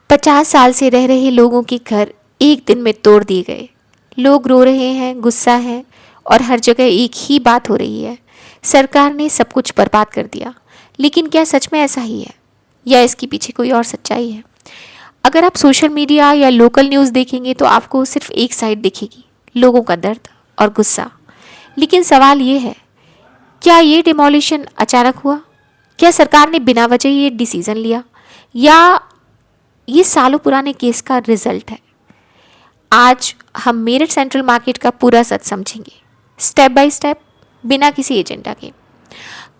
50 साल से रह रहे लोगों के घर एक दिन में तोड़ दिए गए। लोग रो रहे हैं, गुस्सा है और हर जगह एक ही बात हो रही है, सरकार ने सब कुछ बर्बाद कर दिया। लेकिन क्या सच में ऐसा ही है या इसके पीछे कोई और सच्चाई है? अगर आप सोशल मीडिया या लोकल न्यूज़ देखेंगे तो आपको सिर्फ एक साइड दिखेगी, लोगों का दर्द और गुस्सा। लेकिन सवाल ये है, क्या ये डिमोलिशन अचानक हुआ? क्या सरकार ने बिना वजह ये डिसीजन लिया, या ये सालों पुराने केस का रिजल्ट है? आज हम मेरठ सेंट्रल मार्केट का पूरा सच समझेंगे, स्टेप बाय स्टेप, बिना किसी एजेंडा के।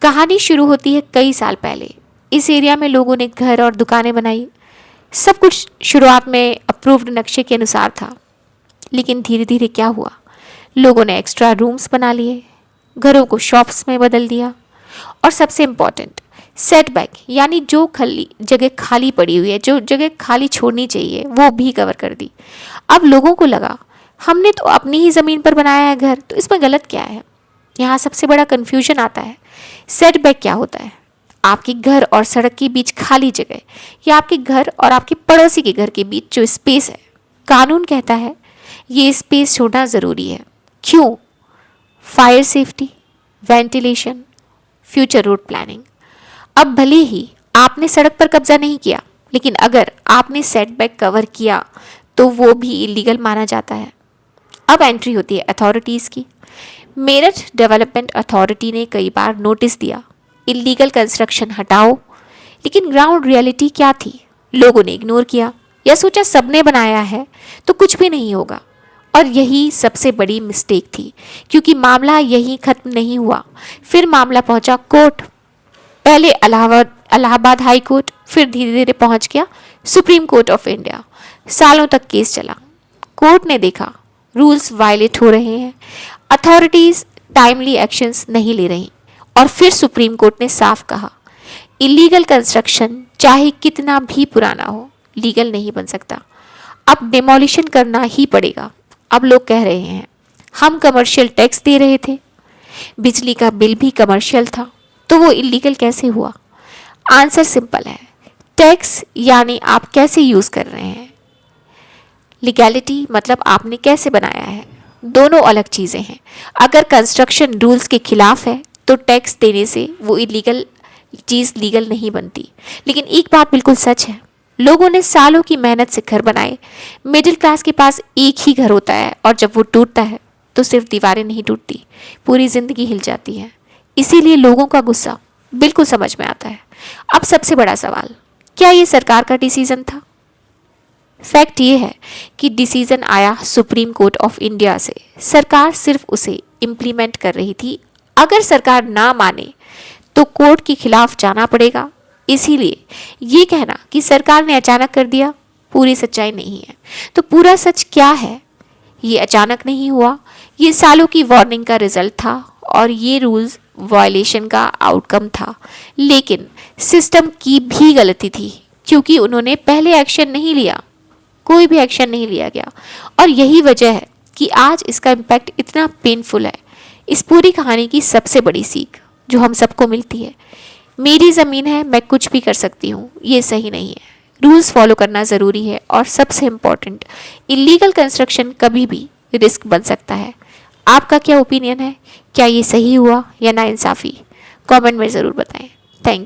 कहानी शुरू होती है कई साल पहले। इस एरिया में लोगों ने घर और दुकानें बनाई। सब कुछ शुरुआत में अप्रूव्ड नक्शे के अनुसार था, लेकिन धीरे धीरे क्या हुआ, लोगों ने एक्स्ट्रा रूम्स बना लिए, घरों को शॉप्स में बदल दिया और सबसे इम्पॉर्टेंट, सेटबैक यानी जो जगह खाली पड़ी हुई है, जो जगह खाली छोड़नी चाहिए, वो भी कवर कर दी। अब लोगों को लगा हमने तो अपनी ही ज़मीन पर बनाया है घर, तो इसमें गलत क्या है? यहाँ सबसे बड़ा कन्फ्यूजन आता है। सेटबैक क्या होता है? आपके घर और सड़क के बीच खाली जगह, या आपके घर और आपके पड़ोसी के घर के बीच जो स्पेस है। कानून कहता है ये स्पेस छोड़ना ज़रूरी है। क्यों? Fire safety, ventilation, future road planning. अब भले ही आपने सड़क पर कब्जा नहीं किया, लेकिन अगर आपने सेटबैक कवर किया तो वो भी इलीगल माना जाता है। अब एंट्री होती है अथॉरिटीज़ की। मेरठ डेवलपमेंट अथॉरिटी ने कई बार नोटिस दिया, इलीगल कंस्ट्रक्शन हटाओ, लेकिन ग्राउंड रियलिटी क्या थी? लोगों ने इग्नोर किया या सोचा सबने बनाया है तो कुछ भी नहीं होगा। और यही सबसे बड़ी मिस्टेक थी, क्योंकि मामला यहीं खत्म नहीं हुआ। फिर मामला पहुंचा कोर्ट। पहले इलाहाबाद हाई कोर्ट, फिर धीरे धीरे पहुंच गया सुप्रीम कोर्ट ऑफ इंडिया। सालों तक केस चला। कोर्ट ने देखा रूल्स वायलेट हो रहे हैं, अथॉरिटीज टाइमली एक्शंस नहीं ले रही, और फिर सुप्रीम कोर्ट ने साफ कहा इलीगल कंस्ट्रक्शन चाहे कितना भी पुराना हो, लीगल नहीं बन सकता। अब डिमोलिशन करना ही पड़ेगा। अब लोग कह रहे हैं हम कमर्शियल टैक्स दे रहे थे, बिजली का बिल भी कमर्शियल था, तो वो इलीगल कैसे हुआ? आंसर सिंपल है, टैक्स यानी आप कैसे यूज़ कर रहे हैं, लीगैलिटी मतलब आपने कैसे बनाया है। दोनों अलग चीज़ें हैं। अगर कंस्ट्रक्शन रूल्स के खिलाफ है तो टैक्स देने से वो इलीगल चीज़ लीगल नहीं बनती। लेकिन एक बात बिल्कुल सच है, लोगों ने सालों की मेहनत से घर बनाए। मिडिल क्लास के पास एक ही घर होता है, और जब वो टूटता है तो सिर्फ दीवारें नहीं टूटती, पूरी ज़िंदगी हिल जाती है। इसीलिए लोगों का गुस्सा बिल्कुल समझ में आता है। अब सबसे बड़ा सवाल, क्या ये सरकार का डिसीजन था? फैक्ट ये है कि डिसीजन आया सुप्रीम कोर्ट ऑफ इंडिया से। सरकार सिर्फ उसे इम्प्लीमेंट कर रही थी। अगर सरकार ना माने तो कोर्ट के खिलाफ जाना पड़ेगा। इसीलिए ये कहना कि सरकार ने अचानक कर दिया पूरी सच्चाई नहीं है। तो पूरा सच क्या है? ये अचानक नहीं हुआ, ये सालों की वार्निंग का रिजल्ट था, और ये रूल्स वायलेशन का आउटकम था। लेकिन सिस्टम की भी गलती थी, क्योंकि उन्होंने पहले एक्शन नहीं लिया, कोई भी एक्शन नहीं लिया गया। और यही वजह है कि आज इसका इम्पैक्ट इतना पेनफुल है। इस पूरी कहानी की सबसे बड़ी सीख जो हम सबको मिलती है, मेरी ज़मीन है, मैं कुछ भी कर सकती हूँ, ये सही नहीं है। रूल्स फॉलो करना ज़रूरी है, और सबसे इम्पॉर्टेंट, इलीगल कंस्ट्रक्शन कभी भी रिस्क बन सकता है। आपका क्या ओपिनियन है? क्या ये सही हुआ या नाइंसाफ़ी? कमेंट में ज़रूर बताएं।